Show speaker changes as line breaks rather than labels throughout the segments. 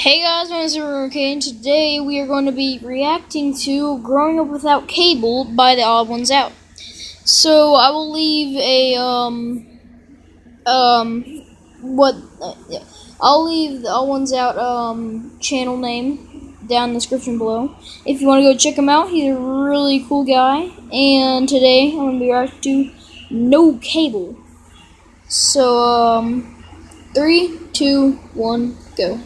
Hey guys, my name is Rurouni, and today we are going to be reacting to Growing Up Without Cable by The Odd Ones Out. So I will leave a I'll leave The Odd Ones Out channel name down in the description below. If you want to go check him out, he's a really cool guy. And today I'm going to be reacting to No Cable. So 3, 2, 1, go.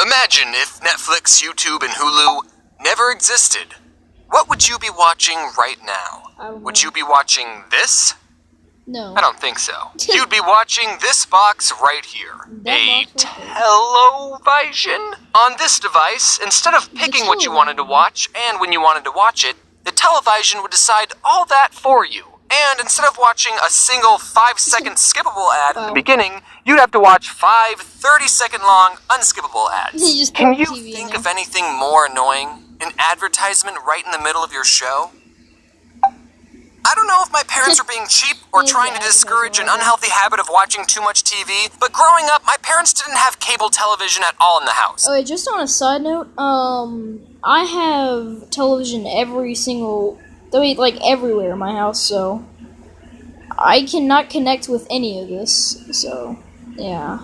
Imagine if Netflix, YouTube, and Hulu never existed. What would you be watching right now? Would you be watching this?
No.
I don't think so. You'd be watching this box right here. A television? On this device, instead of picking what you wanted to watch and when you wanted to watch it, the television would decide all that for you. And instead of watching a single 5-second skippable ad at the beginning, you'd have to watch 5 30-second long unskippable ads. Can you think of anything more annoying? An advertisement right in the middle of your show? I don't know if my parents are being cheap or trying to discourage an unhealthy habit of watching too much TV, but growing up, my parents didn't have cable television at all in the house.
Okay, just on a side note, I have television everywhere in my house, so I cannot connect with any of this, so, yeah.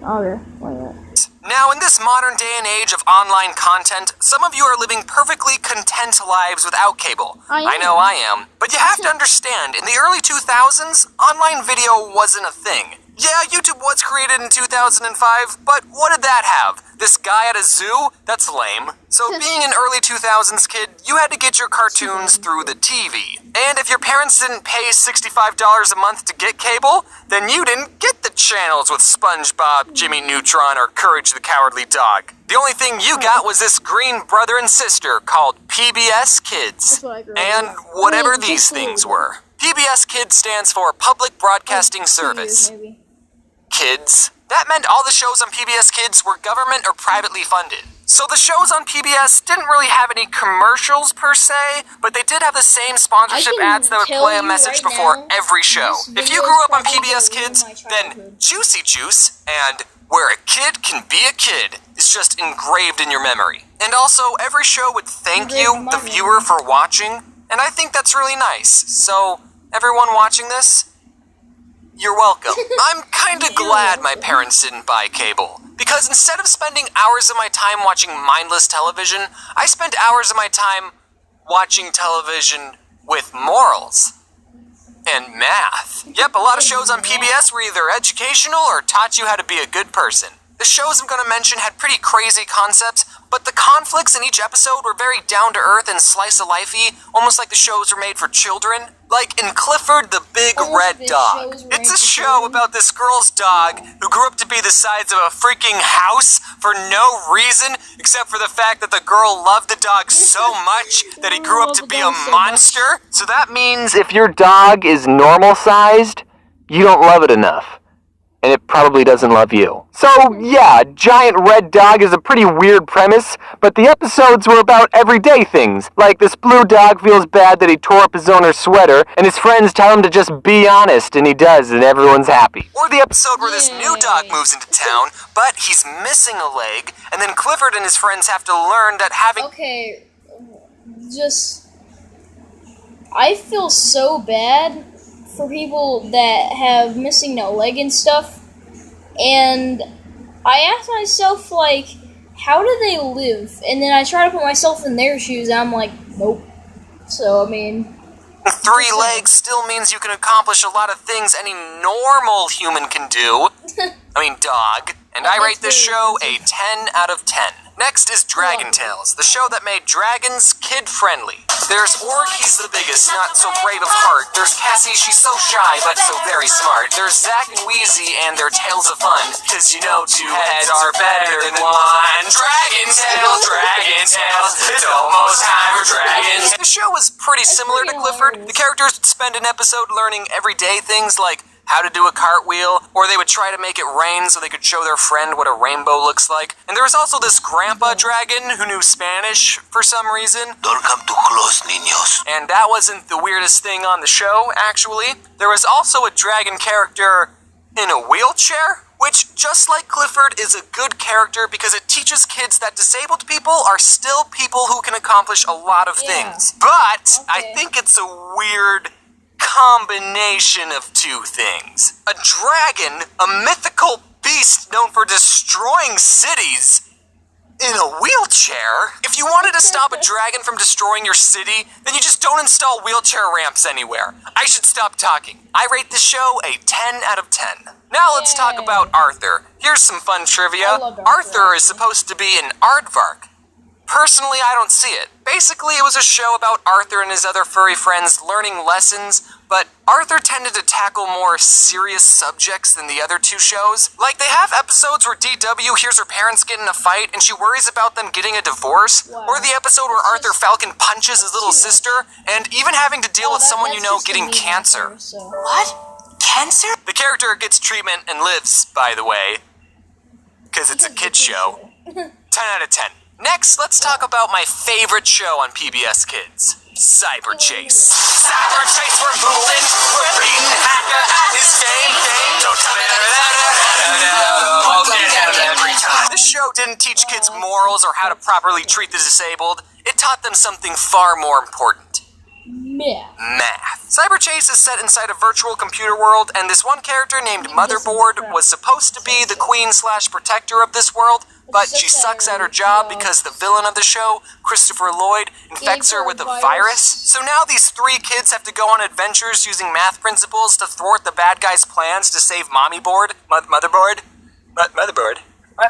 Okay, wait a minute.
Now, in this modern day and age of online content, some of you are living perfectly content lives without cable. I know I am. But you have to understand, in the early 2000s, online video wasn't a thing. Yeah, YouTube was created in 2005, but what did that have? This guy at a zoo? That's lame. So being an early 2000s kid, you had to get your cartoons through the TV. And if your parents didn't pay $65 a month to get cable, then you didn't get the channels with SpongeBob, Jimmy Neutron, or Courage the Cowardly Dog. The only thing you got was this green brother and sister called PBS Kids. And whatever these things were. PBS Kids stands for Public Broadcasting Service. Kids. That meant all the shows on PBS Kids were government or privately funded. So the shows on PBS didn't really have any commercials per se, but they did have the same sponsorship ads that would play a message before every show. If you grew up on PBS Kids, then Juicy Juice and Where a Kid Can Be a Kid is just engraved in your memory. And also, every show would thank you, the viewer, for watching, and I think that's really nice. So, everyone watching this, you're welcome. I'm kinda glad my parents didn't buy cable, because instead of spending hours of my time watching mindless television, I spent hours of my time watching television with morals. And math. Yep, a lot of shows on PBS were either educational or taught you how to be a good person. The shows I'm gonna mention had pretty crazy concepts, but the conflicts in each episode were very down-to-earth and slice-of-life-y, almost like the shows were made for children. Like in Clifford the Big Red Dog. It's a show about this girl's dog who grew up to be the size of a freaking house for no reason, except for the fact that the girl loved the dog so much that he grew up to be a monster. So that means if your dog is normal-sized, you don't love it enough. And it probably doesn't love you. So, yeah, Giant Red Dog is a pretty weird premise, but the episodes were about everyday things. Like this blue dog feels bad that he tore up his owner's sweater, and his friends tell him to just be honest, and he does, and everyone's happy. Or the episode where this new dog moves into town, but he's missing a leg, and then Clifford and his friends have to learn that having...
Okay, I feel so bad for people that have missing a leg and stuff, and I ask myself, like, how do they live? And then I try to put myself in their shoes, and I'm like, nope. So, I mean...
3 legs still means you can accomplish a lot of things any normal human can do. I mean, dog. And I rate this show a 10 out of 10. Next is Dragon Tales, the show that made dragons kid-friendly. There's Org, he's the biggest, not so brave of heart. There's Cassie, she's so shy, but so very smart. There's Zack and Wheezy and their tales of fun, cause you know 2 heads are better than 1. Dragon Tales, it's almost time for dragons. The show was pretty similar to Clifford. The characters would spend an episode learning everyday things like how to do a cartwheel, or they would try to make it rain so they could show their friend what a rainbow looks like. And there was also this grandpa dragon who knew Spanish for some reason.
Don't come too close, niños.
And that wasn't the weirdest thing on the show, actually. There was also a dragon character in a wheelchair, which, just like Clifford, is a good character because it teaches kids that disabled people are still people who can accomplish a lot of things. But I think it's a weird combination of two things. A dragon, a mythical beast known for destroying cities, in a wheelchair? If you wanted to stop a dragon from destroying your city, then you just don't install wheelchair ramps anywhere. I should stop talking. I rate this show a 10 out of 10. Now let's talk about Arthur. Here's some fun trivia. Arthur is supposed to be an aardvark. Personally, I don't see it. Basically, it was a show about Arthur and his other furry friends learning lessons, but Arthur tended to tackle more serious subjects than the other two shows. Like, they have episodes where DW hears her parents get in a fight and she worries about them getting a divorce, or the episode where Arthur Falcon punches his little sister, and even having to deal with someone you know getting cancer.
What? Cancer?
The character gets treatment and lives, by the way, because it's a kid's show. 10 out of 10. Next, let's talk about my favorite show on PBS Kids, Cyber Chase. Cyber Chase, we're moving, we're beating Hacker at his game. Don't tell me every time. This show didn't teach kids morals or how to properly treat the disabled. It taught them something far more important. Math. Cyber Chase is set inside a virtual computer world, and this one character named Motherboard was supposed to be the queen/protector of this world, but she sucks at her job because the villain of the show, Christopher Lloyd, infects her with a virus. So now these three kids have to go on adventures using math principles to thwart the bad guy's plans to save Mommyboard. Motherboard? Motherboard?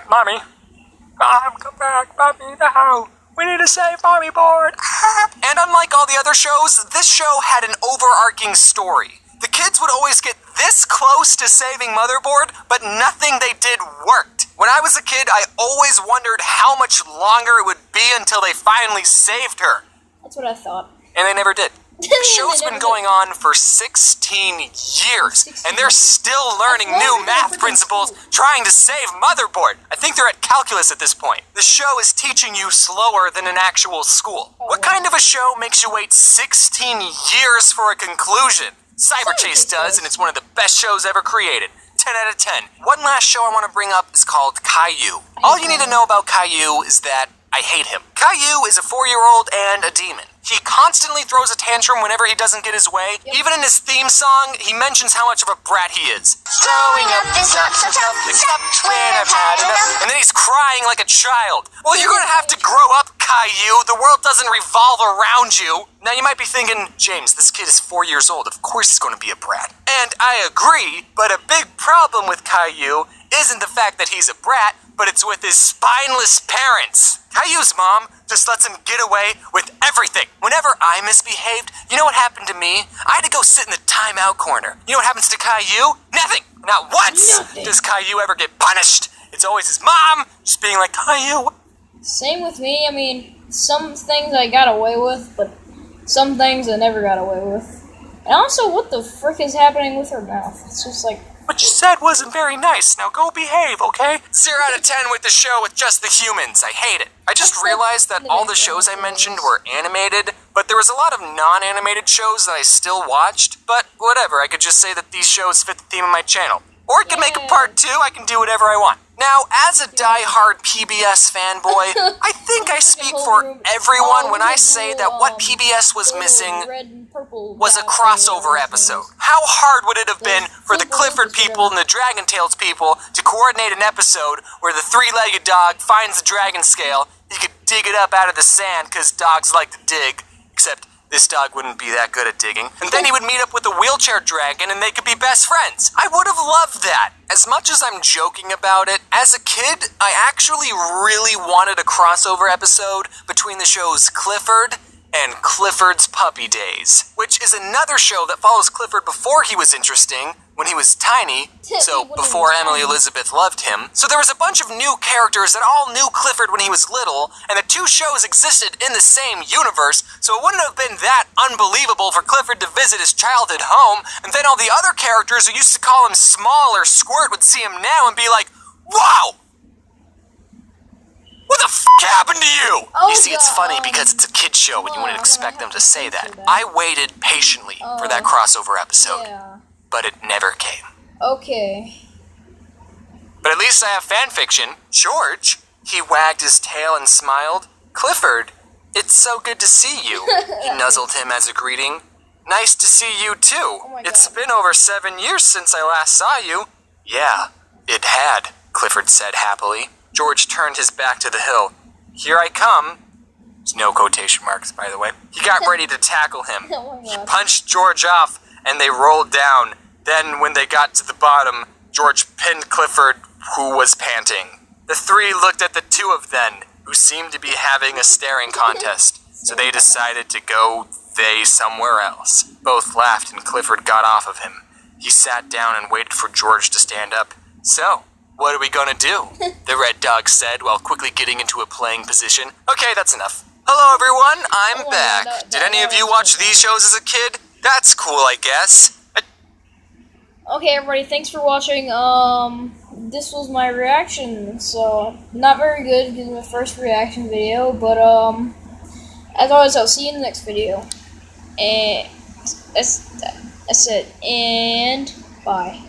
Mommy? Mom, come back, Mommy, no. We need to save Mommyboard. And unlike all the other shows, this show had an overarching story. The kids would always get this close to saving Motherboard, but nothing they did worked. When I was a kid, I always wondered how much longer it would be until they finally saved her.
That's what I thought.
And they never did. The show's been going on for 16 years, and they're still learning new math principles trying to save Motherboard. I think they're at calculus at this point. The show is teaching you slower than an actual school. What kind of a show makes you wait 16 years for a conclusion? Cyber Chase does, and it's one of the best shows ever created. 10 out of 10. One last show I want to bring up is called Caillou. All you need to know about Caillou is that I hate him. Caillou is a 4-year-old and a demon. He constantly throws a tantrum whenever he doesn't get his way. Even in his theme song, he mentions how much of a brat he is. Growing up is not so tough, except when I've had enough. And then he's crying like a child. Well, you're gonna have to grow up, Caillou. The world doesn't revolve around you. Now, you might be thinking, James, this kid is 4 years old. Of course he's gonna be a brat. And I agree, but a big problem with Caillou isn't the fact that he's a brat, but it's with his spineless parents. Caillou's mom just lets him get away with everything. Whenever I misbehaved, you know what happened to me? I had to go sit in the timeout corner. You know what happens to Caillou? Nothing. Not once does Caillou ever get punished. It's always his mom just being like, Caillou.
Same with me. I mean, some things I got away with, but some things I never got away with. And also, what the frick is happening with her mouth? It's just like...
What you said wasn't very nice. Now go behave, okay? 0 out of 10 with the show with just the humans. I hate it. I just realized that all the shows I mentioned were animated, but there was a lot of non-animated shows that I still watched. But whatever, I could just say that these shows fit the theme of my channel. Or I could make a part 2, I can do whatever I want. Now, as a die-hard PBS fanboy, I think I speak for everyone when I say that what PBS was missing was a crossover episode. How hard would it have been for the Clifford people and the Dragon Tales people to coordinate an episode where the three-legged dog finds the dragon scale, he could dig it up out of the sand because dogs like to dig, except this dog wouldn't be that good at digging. And then he would meet up with a wheelchair dragon and they could be best friends. I would have loved that. As much as I'm joking about it, as a kid, I actually really wanted a crossover episode between the shows Clifford and Clifford's Puppy Days, which is another show that follows Clifford before he was interesting, when he was tiny, so before Emily Elizabeth loved him. So there was a bunch of new characters that all knew Clifford when he was little, and the two shows existed in the same universe, so it wouldn't have been that unbelievable for Clifford to visit his childhood home, and then all the other characters who used to call him Small or Squirt would see him now and be like, wow! What the f*** happened to you? You see, it's funny because it's a kid's show and you wouldn't expect them to say that. I waited patiently for that crossover episode, but it never came.
Okay.
least I have fanfiction. George? He wagged his tail and smiled. Clifford, it's so good to see you. He nuzzled him as a greeting. Nice to see you too.
Oh
It's been over 7 years since I last saw you. Yeah, it had, Clifford said happily. George turned his back to the hill. Here I come. There's no quotation marks, by the way. He got ready to tackle him.
Oh my
He
God.
punched George off, and they rolled down. Then, when they got to the bottom, George pinned Clifford, who was panting. The three looked at the two of them, who seemed to be having a staring contest, so they decided to go somewhere else. Both laughed, and Clifford got off of him. He sat down and waited for George to stand up. So, what are we gonna do? The Red Dog said while quickly getting into a playing position. Okay, that's enough. Hello everyone, I'm
Oh,
back.
that-
Did any of
that
you
was
watch
so
these shows as a kid? That's cool, I guess.
Okay, everybody, thanks for watching. This was my reaction, so not very good because it's my first reaction video, but as always, I'll see you in the next video. And that's it. And bye.